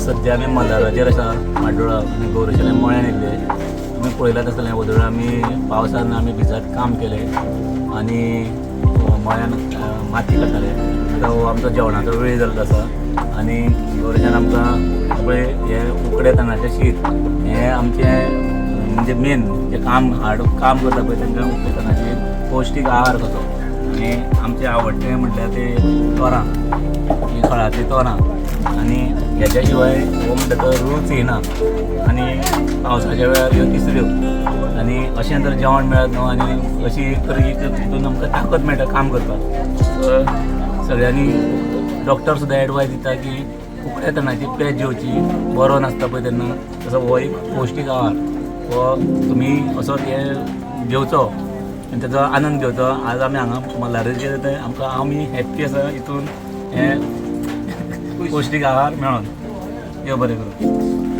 सध्या आमी मल्हाराचेर आसा माड्डोळा आनी गौरेशाल्या मळ्यान येयल्ले. तुमी पळयलात आसतलें वदळ आमी पावसान आमी भिजत काम केलें आनी मळ्यान माती काडटाले. आतां हो आमचो जेवणाचो वेळ जाल्लो आसा आनी गौरेशान आमकां पळय हें उकडें तांदळाचें शीत हें आमचें म्हणजे मेन जें काम काम करता पळय तांकां उकडें तांदळाचें पौश्टीक आहार कसो. आनी आमचें आवडटें म्हटल्यार तें तोरां, ही फळांचीं तोरां. आनी हेच्या शिवाय हो म्हणटा तो रूच येना आनी पावसाच्या वेळार ह्यो तिसऱ्यो आनी अशें जर जेवण मेळत न्हू आनी अशी तर तितून आमकां ताकद मेळटा काम करपाक. सगळ्यांनी डॉक्टर सुद्दां एडवायस दिता की उकड्या तांदळाची पेज जेवची, बरो नासता पळय तेन्ना. तसो हो एक पौश्टीक आहार हो तुमी असो हे घेवचो आनी तेजो आनंद घेवचो. आज आमी हांगा मल्हाराचेर आमकां आमी हॅप्पी आसा हितून हें पौश्टीक आहार मेळोन. देव बरें करूं.